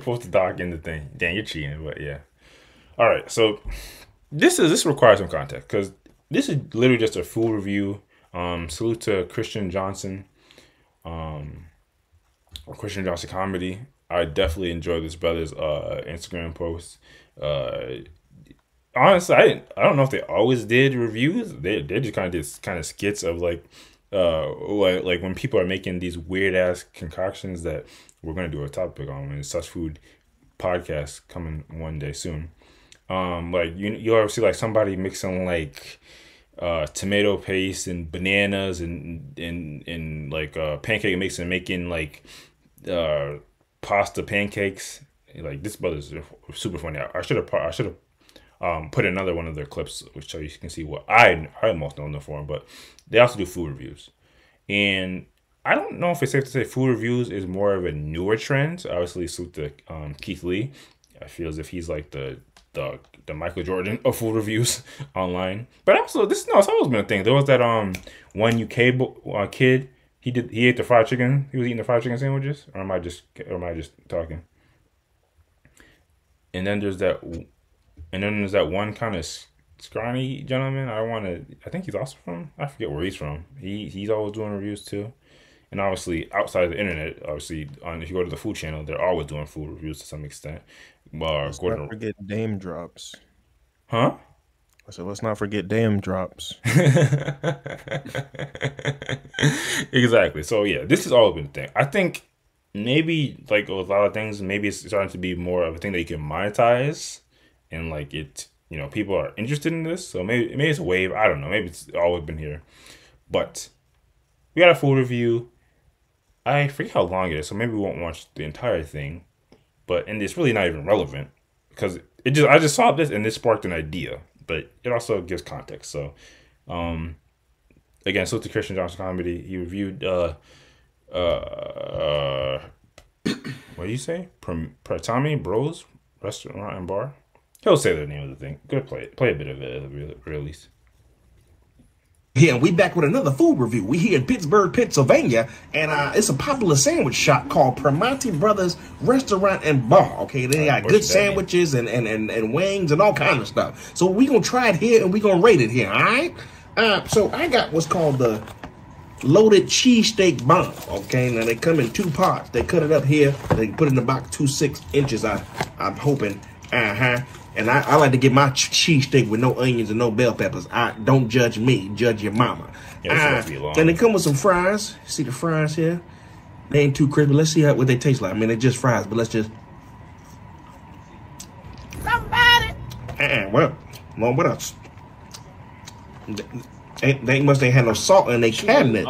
Post the doc in the thing. Dang, you're cheating, but yeah. All right, so this requires some context because this is literally just a full review. Salute to Christian Johnson, or Christian Johnson comedy. I definitely enjoyed this brother's Instagram posts. Uh, Honestly, I don't know if they always did reviews. They just kind of did kind of skits of like when people are making these weird ass concoctions that we're gonna do a topic on when such food podcast coming one day soon. Like you ever see like somebody mixing like tomato paste and bananas and like pancake mix and making like uh pasta pancakes. Like this brother's super funny. I should have put another one of their clips, which so you can see what I most know them for. But they also do food reviews, and I don't know if it's safe to say food reviews is more of a newer trend. Obviously, salute to Keith Lee. I feel as if he's like the Michael Jordan of food reviews online. But also, this no, it's always been a thing. There was that one UK kid. He ate the fried chicken. He was eating the fried chicken sandwiches, or am I just talking? And then there's that And then there's that one kind of scrawny gentleman. I think he's also from. I forget where he's from. He's always doing reviews too. And obviously outside of the internet, obviously if you go to the food channel, they're always doing food reviews to some extent. Let's not Gordon, forget Dame drops. huh? So let's not forget Dame drops. Exactly. So yeah, this has always been a thing. I think maybe like with a lot of things, maybe it's starting to be more of a thing that you can monetize and like people are interested in this. So maybe it's a wave. I don't know. Maybe it's always been here. But we got a full review. I forget how long it is, so maybe we won't watch the entire thing. And it's really not even relevant because I just saw this and this sparked an idea, but it also gives context. So um again, so to Christian Johnson comedy, he reviewed uh what do you say? Pratami Bros restaurant and bar. He'll say the name of the thing. Go play a bit of it at the very least. Here, we back with another food review. We here in Pittsburgh, Pennsylvania, and it's a popular sandwich shop called Primanti Brothers Restaurant and Bar. Okay, they got good sandwiches and wings and all kinds of stuff. So we gonna try it here and we gonna rate it here. All right. So I got what's called the loaded cheesesteak bomb. Okay, now they come in two parts. They cut it up here. They put it in about 2 6 inches. I'm hoping. And I like to get my cheesesteak with no onions and no bell peppers. Don't judge me, judge your mama. Yeah, this be long. And they come with some fries. See the fries here? They ain't too crispy. Let's see what they taste like. I mean, they're just fries, but let's just. Somebody. Well, what else? They must ain't had no salt in their cabinet.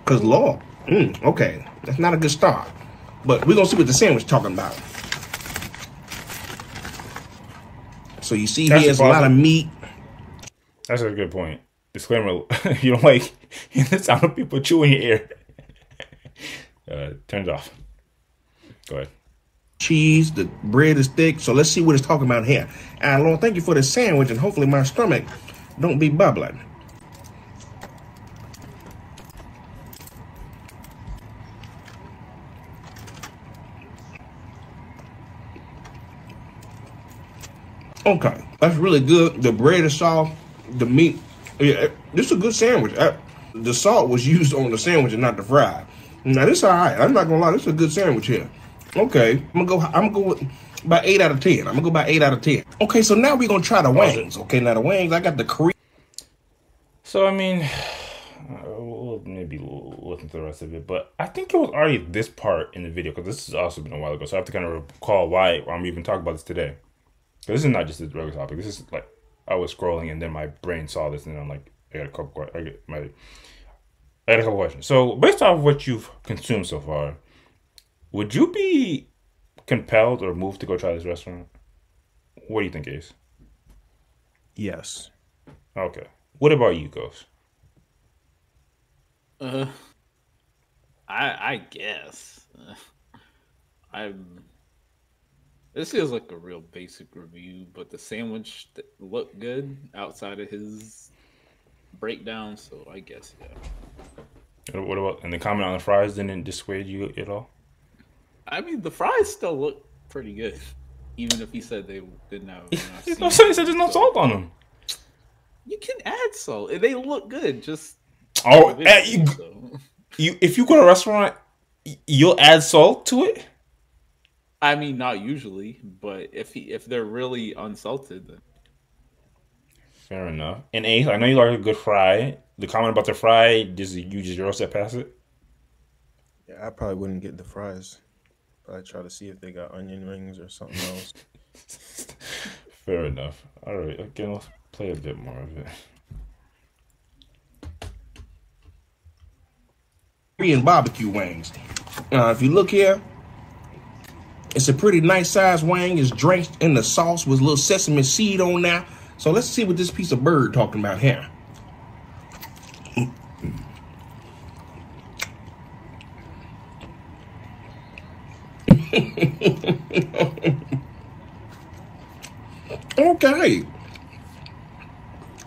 Cause Lord, okay, that's not a good start. But we're gonna see what the sandwich talking about. So you see here's a lot of meat. That's a good point. Disclaimer: you don't like the sound of people chewing your ear. Turn it off. Go ahead. Cheese, the bread is thick. So let's see what it's talking about here. And Lord, thank you for the sandwich, and hopefully my stomach don't be bubbling. Okay, that's really good. The bread is soft. The meat, yeah, this is a good sandwich. The salt was used on the sandwich and not the fry. Now this is all right. I'm not gonna lie, this is a good sandwich here. Okay, I'm gonna go with about 8 out of 10. I'm gonna go about 8 out of 10. Okay, so now we're gonna try the wings. Okay, now the wings, I got the cream. So I mean, we'll maybe look into the rest of it, but I think it was already this part in the video because this has also been a while ago. So I have to kind of recall why I'm even talking about this today. This is not just a regular topic. This is like I was scrolling and then my brain saw this and I'm like, I got a couple. I got a couple questions. So based off what you've consumed so far, would you be compelled or moved to go try this restaurant? What do you think, Ace? Yes. Okay. What about you, Ghost? I guess. I'm. This is like a real basic review, but the sandwich looked good outside of his breakdown, so I guess yeah. What about and the comment on the fries didn't dissuade you at all? I mean, the fries still look pretty good. Even if he said they didn't have enough He said there's no so salt on them. you can add salt. They look good. Just Oh, visually, so. if you go to a restaurant, you'll add salt to it. I mean, not usually, but if they're really unsalted, then Fair enough. And Ace, I know you like a good fry. The comment about the fry, you just roast that past it. Yeah, I probably wouldn't get the fries. Probably try to see if they got onion rings or something else. Fair enough. All right, again, let's play a bit more of it. Korean barbecue wings. If you look here, it's a pretty nice sized wing. It's drenched in the sauce with a little sesame seed on there. So let's see what this piece of bird talking about here. Okay.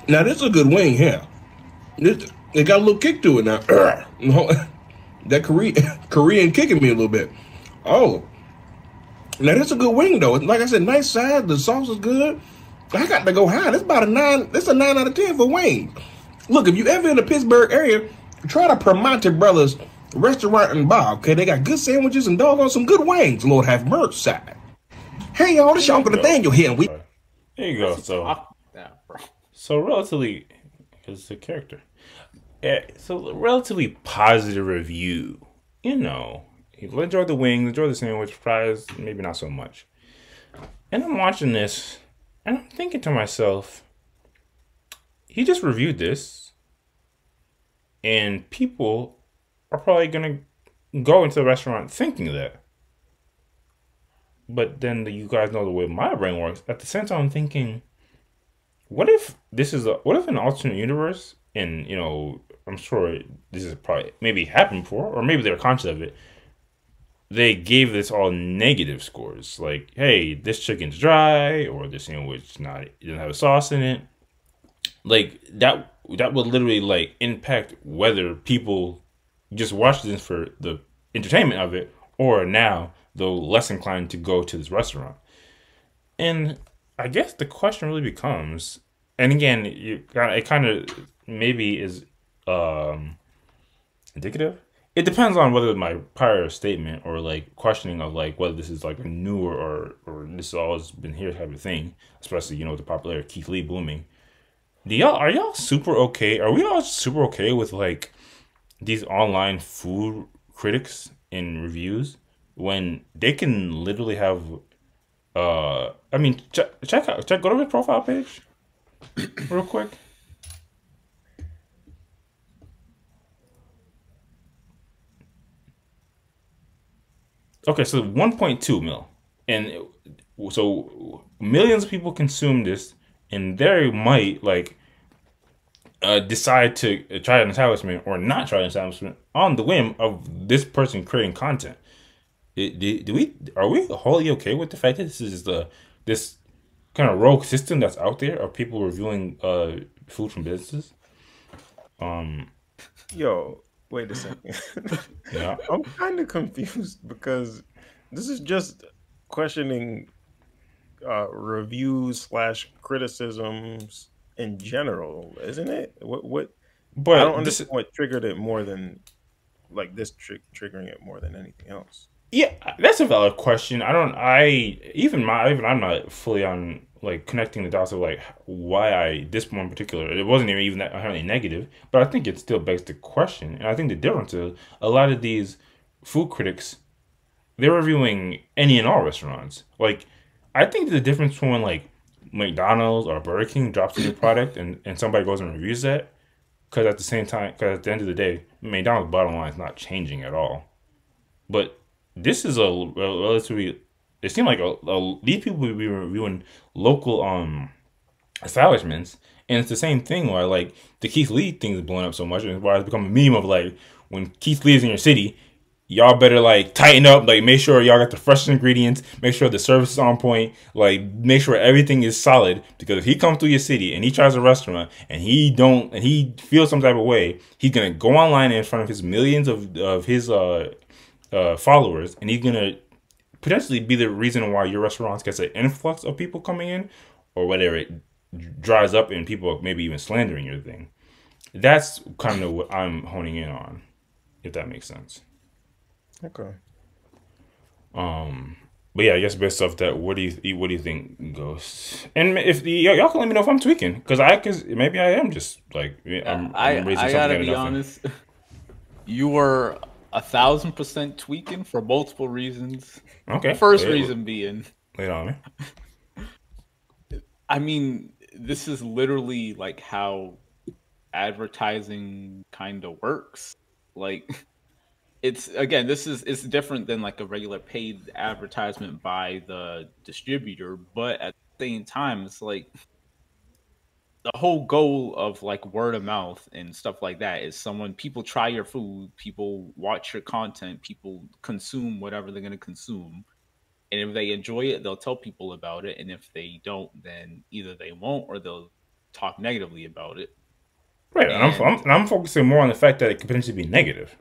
Now this is a good wing here. It got a little kick to it now. That Korean kicking me a little bit. Oh. Now that's a good wing though. Like I said, nice size. The sauce is good. I got to go high. That's about a 9. That's a 9 out of 10 for wings. Look, if you ever in the Pittsburgh area, try the Primanti Brothers restaurant and bar. Okay, they got good sandwiches and doggone some good wings. Lord have mercy. Hey y'all, this your Uncle Nathaniel here. And we There you go. So relatively, because it's a character. So relatively positive review. You know, you enjoy the wings, enjoy the sandwich, fries, maybe not so much. And I'm watching this, and I'm thinking to myself, he just reviewed this, and people are probably gonna go into the restaurant thinking that. But then you guys know the way my brain works. At the same time, I'm thinking, what if what if an alternate universe, and you know, I'm sure this is probably maybe happened before, or maybe they're conscious of it. They gave this all negative scores, like, hey, this chicken's dry, or this sandwich doesn't have a sauce in it. Like that would literally like impact whether people just watch this for the entertainment of it, or now they're less inclined to go to this restaurant. And I guess the question really becomes, and again, it kind of maybe is indicative. It depends on whether my prior statement or like questioning of like whether this is like a newer or this has always been here type of thing, especially, you know, with the popular Keith Lee booming. Are y'all super okay? Are we all super okay with like these online food critics and reviews when they can literally have I mean, go to his profile page real quick. Okay, so 1.2 mil. And so millions of people consume this, and they might like decide to try an establishment or not try an establishment on the whim of this person creating content. Are we wholly okay with the fact that this is this kind of rogue system that's out there of people reviewing food from businesses? Yo, wait a second. Yeah. I'm kind of confused because this is just questioning reviews / criticisms in general, isn't it? What? But I don't understand what triggered it more than like this triggering it more than anything else. Yeah, that's a valid question. I'm not fully on like connecting the dots of like why this one in particular. It wasn't even that inherently negative, but I think it still begs the question. And I think the difference is a lot of these food critics, they're reviewing any and all restaurants. Like, I think the difference between when like McDonald's or Burger King drops a new product and somebody goes and reviews that, because at the end of the day, McDonald's bottom line is not changing at all. But this is a relatively. It seemed like these people would be reviewing local establishments, and it's the same thing why like the Keith Lee thing is blowing up so much, and why it's become a meme of like when Keith Lee is in your city, y'all better like tighten up, like make sure y'all got the fresh ingredients, make sure the service is on point, like make sure everything is solid, because if he comes through your city and he tries a restaurant and he feels some type of way, he's gonna go online in front of his millions of his followers, and he's gonna potentially be the reason why your restaurants gets an influx of people coming in, or whether it dries up and people maybe even slandering your thing. That's kind of what I'm honing in on, if that makes sense. Okay. But yeah, I guess based off that, what do you think goes? And if y'all can let me know if I'm tweaking, because maybe I am just like I'm raising I something gotta out of be nothing. honest. You were 1,000% tweaking for multiple reasons. The Okay, first reason being, lay it on me. I mean, this is literally like how advertising kind of works. Like, it's again, it's different than like a regular paid advertisement by the distributor, but at the same time, it's like the whole goal of like word of mouth and stuff like that is people try your food, people watch your content, people consume whatever they're going to consume. And if they enjoy it, they'll tell people about it. And if they don't, then either they won't or they'll talk negatively about it. Right, and And I'm focusing more on the fact that it could potentially be negative,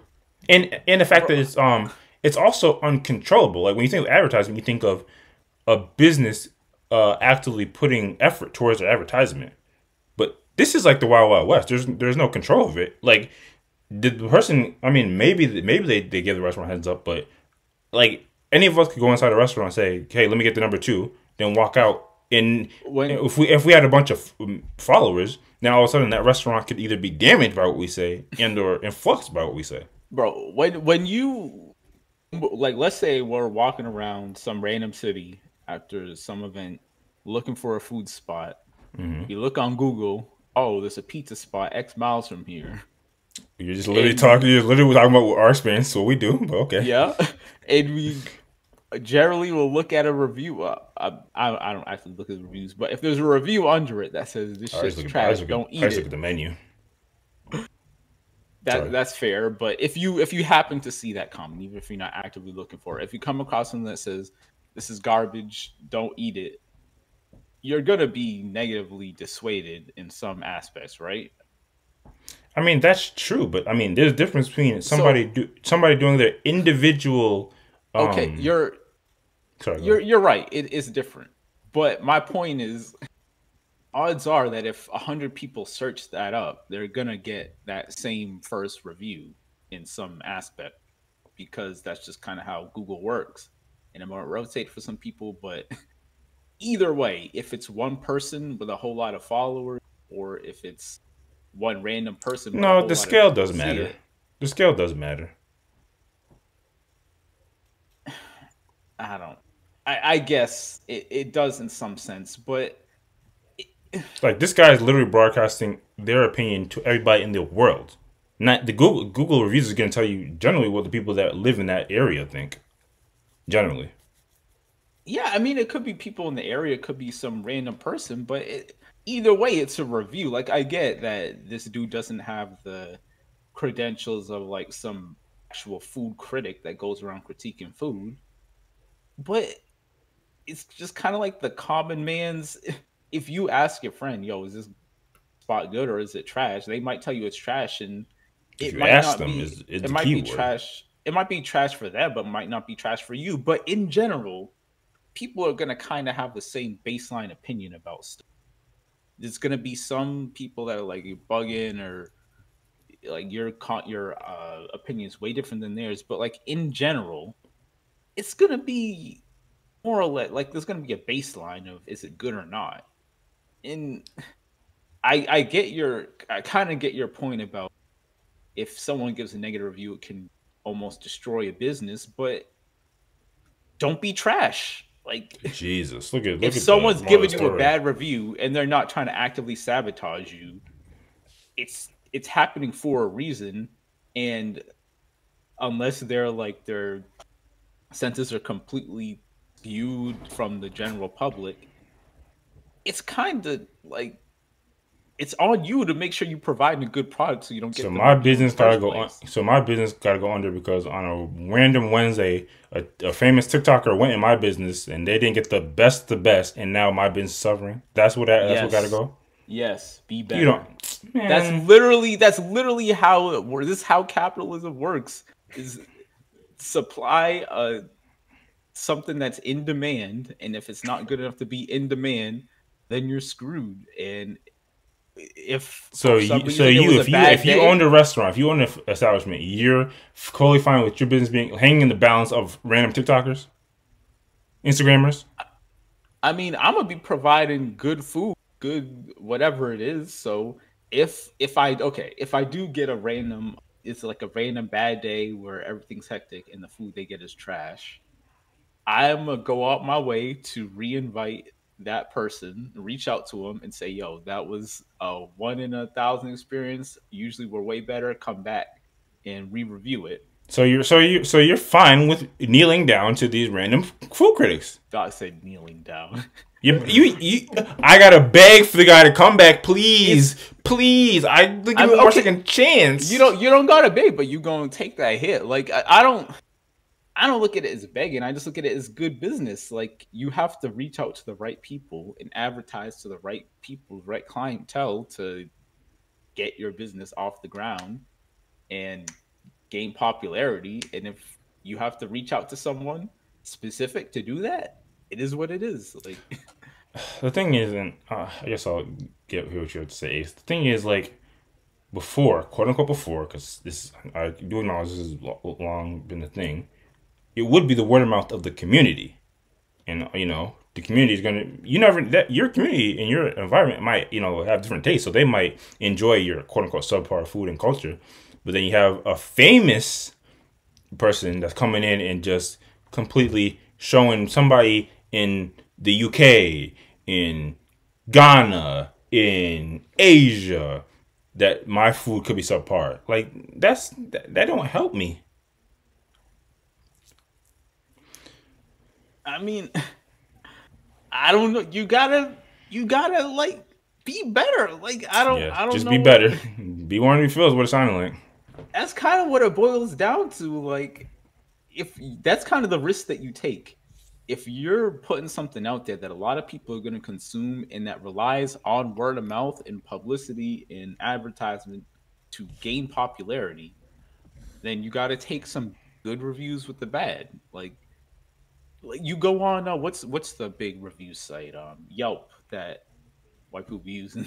and the fact bro, that it's also uncontrollable. Like when you think of advertising, you think of a business actively putting effort towards their advertisement. But this is like the Wild Wild West. There's no control of it. Like did the person? I mean, maybe they give the restaurant heads up, but like any of us could go inside a restaurant and say, "Hey, let me get the number two," then walk out. And when if we had a bunch of followers, then all of a sudden that restaurant could either be damaged by what we say and or influxed by what we say. bro, when you like, let's say we're walking around some random city after some event, looking for a food spot. You look on Google. Oh, there's a pizza spot X miles from here, You're just literally and talking. You're literally talking about our experience, what we do. But okay, yeah, and we generally will look at a review. I don't actually look at the reviews, but if there's a review under it that says this shit's I trash, just look don't I eat just look at it. the menu. Sorry. That's fair. But if you happen to see that comment, even if you're not actively looking for it, if you come across something that says this is garbage, don't eat it, you're gonna be negatively dissuaded in some aspects, right? I mean that's true, but I mean there's a difference between So somebody doing their individual. okay, um Sorry, go ahead. you're right. It is different. But my point is, odds are that if 100 people search that up, they're gonna get that same first review in some aspect because that's just kind of how Google works. And it might rotate for some people, but either way, if it's one person with a whole lot of followers, or if it's one random person but a No, whole the lot of scale people does see matter. it, The scale does matter. I don't. I guess it does in some sense, but Like this guy is literally broadcasting their opinion to everybody in the world. Not the Google reviews is going to tell you generally what the people that live in that area think. Generally, yeah, I mean, it could be people in the area, it could be some random person, but either way, it's a review. Like, I get that this dude doesn't have the credentials of like some actual food critic that goes around critiquing food, but it's just kind of like the common man's. If you ask your friend, "Yo, is this spot good or is it trash?" They might tell you it's trash, and if it you might ask not them, be. is It the might key be word. trash. It might be trash for them, but might not be trash for you. But in general, people are gonna kind of have the same baseline opinion about stuff. There's gonna be some people that are like you bugging or like your opinion is way different than theirs. But like in general, it's gonna be more or less like there's gonna be a baseline of is it good or not. And I kind of get your point about if someone gives a negative review, it can almost destroy a business. But don't be trash. Like Jesus, if look at the someone's moral of giving the you a story. bad review and they're not trying to actively sabotage you, it's happening for a reason. And unless their senses are completely skewed from the general public, it's kind of like it's on you to make sure you provide a good product so you don't So get the my review in the business gotta first go on. place. So my business gotta go under because on a random Wednesday, a famous TikToker went in my business and they didn't get the best, and now my business is suffering. That's what gotta Yes. go. Yes, be You better. don't, That's man. literally how it works. This is how capitalism works. Is supply something that's in demand, and if it's not good enough to be in demand, then you're screwed. And if for some reason it was a bad if you owned day, a restaurant, if you owned an establishment, you're totally fine with your business being hanging in the balance of random TikTokers, Instagrammers. I mean, I'm gonna be providing good food, good whatever it is. So if I do get a random, it's like a random bad day where everything's hectic and the food they get is trash. I'm gonna go out my way to re-invite that person, reach out to them, and say, "Yo, that was a 1 in 1,000 experience. Usually, we're way better. Come back and re-review it." So you're fine with kneeling down to these random food critics. God said kneeling down. I gotta beg for the guy to come back, please, please. I give him one second chance. You don't gotta beg, but you gonna take that hit. Like I don't look at it as begging. I just look at it as good business. Like you have to reach out to the right people and advertise to the right people, right clientele to get your business off the ground and gain popularity. And if you have to reach out to someone specific to do that, it is what it is. Like the thing is, and I guess I'll hear what you have to say. Ace. The thing is, like before, quote unquote, before, because this I do acknowledge this has long been a thing. It would be the word of mouth of the community, and the community is gonna. Your community and your environment might have different tastes, so they might enjoy your quote unquote subpar food and culture, but then you have a famous person that's coming in and just completely showing somebody in the UK, in Ghana, in Asia that my food could be subpar. Like that don't help me. I mean, I don't know. You gotta like be better. Like I don't just know. Be better. Be one of your feels what it sounded like. That's kind of what it boils down to. Like if that's kind of the risk that you take. If you're putting something out there that a lot of people are going to consume and that relies on word of mouth and publicity and advertisement to gain popularity, then you got to take some good reviews with the bad. Like you go on what's the big review site Yelp that white people use.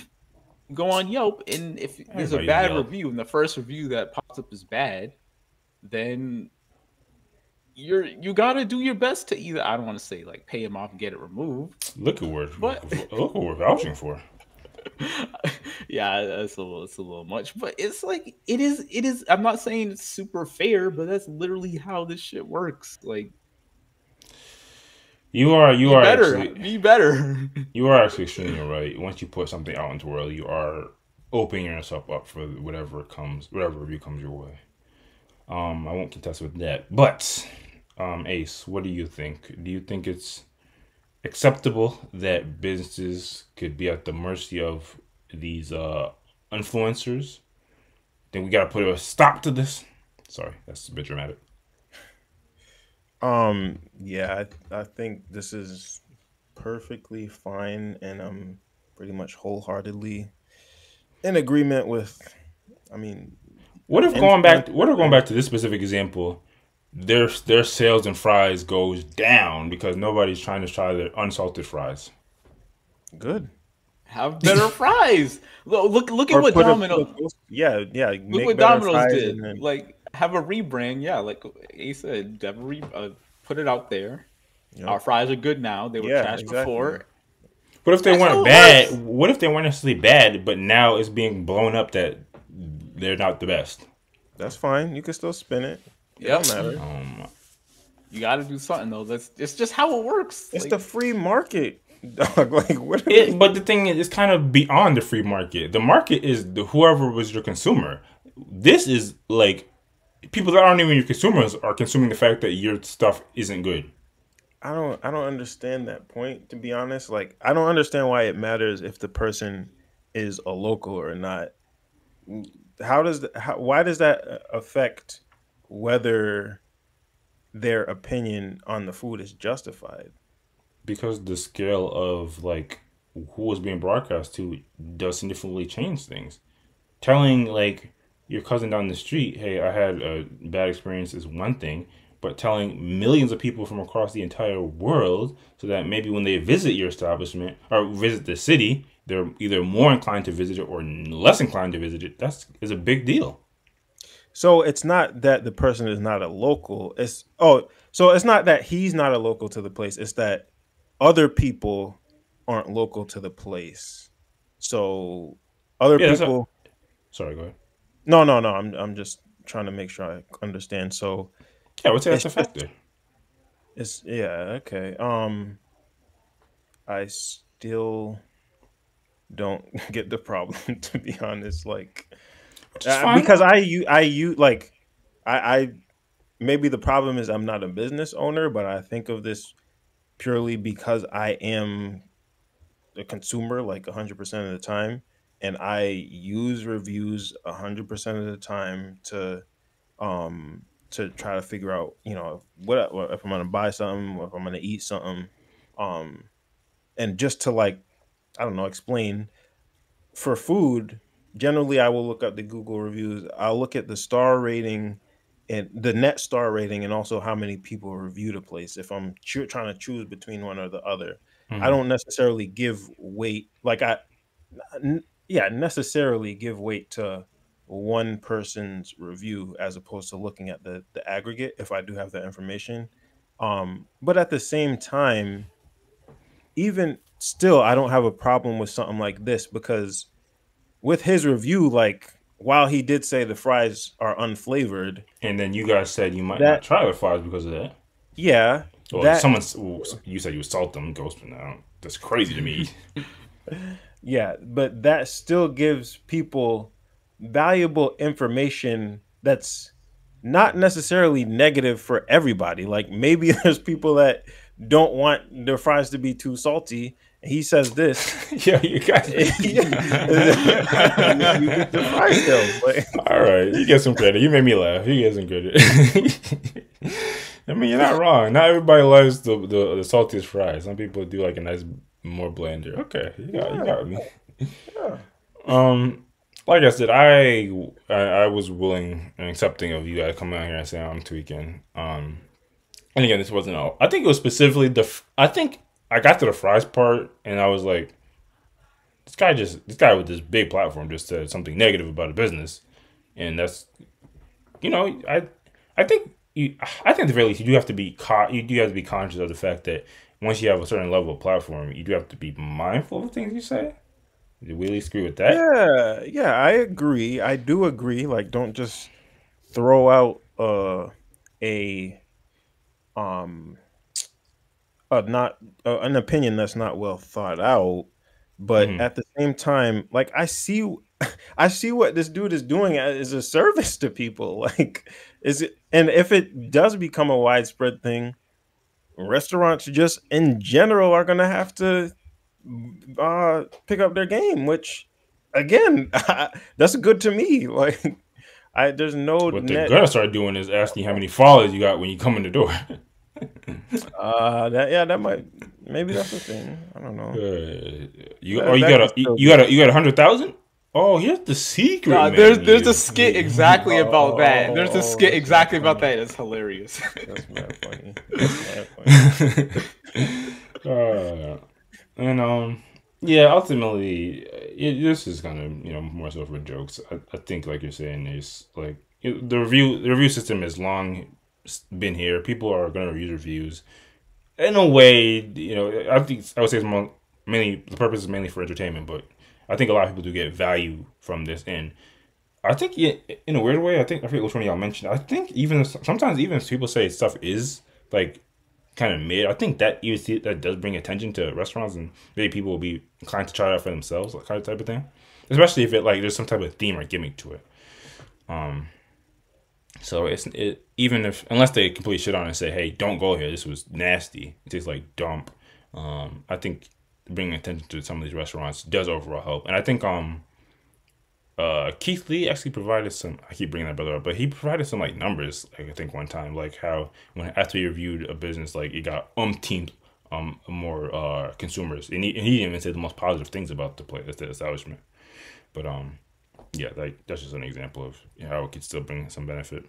Go on Yelp, and if there's a bad review and the first review that pops up is bad, then you gotta do your best to either, I don't want to say like pay him off and get it removed. Look at what we're vouching for. Yeah, it's a little much, but it's like it is. I'm not saying it's super fair, but that's literally how this shit works. Like you are actually be better. You are actually extremely right. Once you put something out into the world, you are opening yourself up for whatever review comes your way. I won't contest with that, but Ace, what do you think? Do you think it's acceptable that businesses could be at the mercy of these influencers? Think we gotta put a stop to this? Sorry, that's a bit dramatic. Yeah, I think this is perfectly fine, and I'm pretty much wholeheartedly in agreement with. I mean, what if going back to this specific example, their sales and fries goes down because nobody's trying to try their unsalted fries? Good. Have better fries. Look at what Domino's. Yeah. Look what Domino's did. Then... Like have a rebrand. Yeah, like he said, put it out there. Yep. Our fries are good now. They were trash before. What if they weren't bad? What if they weren't necessarily bad, but now it's being blown up that they're not the best? That's fine. You can still spin it. Yep. Don't matter. You got to do something though. It's just how it works. It's the free market. Dog, like what? But the thing is, it's kind of beyond the free market. The market is whoever was your consumer. This is like people that aren't even your consumers are consuming the fact that your stuff isn't good. I don't understand that point, to be honest. Like I don't understand why it matters if the person is a local or not. Why does that affect whether their opinion on the food is justified? Because the scale of like who is being broadcast to does significantly change things. Telling like your cousin down the street, hey, I had a bad experience is one thing, but telling millions of people from across the entire world, so that maybe when they visit your establishment or visit the city, they're either more inclined to visit it or less inclined to visit it. That's is a big deal. So it's not that the person is not a local. So it's not that he's not a local to the place. It's that other people aren't local to the place. So other Yeah, that's a, people. sorry, go ahead. No. I'm just trying to make sure I understand. So Yeah, I would say that's it's a just factor. it's yeah, okay. I still don't get the problem, to be honest. Like Which is fine. because I use like I maybe the problem is I'm not a business owner, but I think of this purely because I am a consumer like 100% of the time, and I use reviews 100% of the time to try to figure out, what if I'm gonna buy something, if I'm gonna eat something, um, and just to like, I don't know, explain for food. Generally, I will look up the Google reviews. I'll look at the star rating and the net star rating, and also how many people review the place. If I'm trying to choose between one or the other, I Mm-hmm. don't necessarily give weight like yeah, necessarily give weight to one person's review as opposed to looking at the aggregate if I do have that information. But at the same time, even still, I don't have a problem with something like this because with his review, like while he did say the fries are unflavored, And then you guys said you might not that try the fries because of that. yeah, Well, that you said you would salt them, Ghost, but now that's crazy to me. yeah, but that still gives people valuable information that's not necessarily negative for everybody. Like maybe there's people that don't want their fries to be too salty. He says this. Yeah, you guys. You get the fry still. Like, All right, you get some credit. You made me laugh. You get some credit. I mean, you're not wrong. Not everybody loves the saltiest fries. Some people do like a nice more blender. Okay, you got me. yeah. Um, like I said, I was willing and accepting of you guys coming out here and saying I'm tweaking. And again, this wasn't all. I think it was specifically I think I got to the fries part, and I was like, this guy with this big platform just said something negative about a business, and that's you know I think I think at the very least you do have to be you do have to be conscious of the fact that once you have a certain level of platform, you do have to be mindful of the things you say. Do we at least agree with that? Yeah, I agree. I do agree. Like, don't just throw out a um not an opinion that's not well thought out. But Mm-hmm. at the same time, like I see, I see what this dude is doing as a service to people. Like, is it? And if it does become a widespread thing, restaurants just in general are gonna have to pick up their game. Which, again, that's good to me. Like, there's no What they're net. gonna start doing is asking how many followers you got when you come in the door. That might maybe that's the thing. I don't know. You That got could still be. you got 100,000. Oh, here's the secret Nah, there's a menu. skit exactly about that. There's a skit That's mad exactly about funny. that. It's hilarious. That's mad funny. That's mad funny. uh, and yeah, ultimately, this is kind of more so for jokes. I think like you're saying, there's like the review system has long been here. People are going to read reviews in a way. I think I would say it's mainly the purpose is mainly for entertainment, but I think a lot of people do get value from this. And I think in a weird way, I forget which one of y'all mentioned. I think even sometimes even if people say stuff is like kind of mid, I think that that does bring attention to restaurants, and maybe people will be inclined to try it out for themselves, like kind of type of thing. Especially if it like there's some type of theme or gimmick to it. So even if unless they completely shit on it and say, "Hey, don't go here. This was nasty. It tastes like dump." I think bringing attention to some of these restaurants does overall help, and I think Keith Lee actually provided some. I keep bringing that brother up, but he provided some like numbers. Like I think one time, like how when after he reviewed a business, like it got umpteen more consumers, and he didn't even say the most positive things about the establishment. But yeah, like that's just an example of how it could still bring some benefit.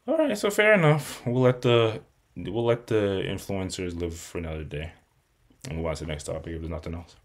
All right, so fair enough. We'll let the influencers live for another day, and move on to the next topic if there's nothing else.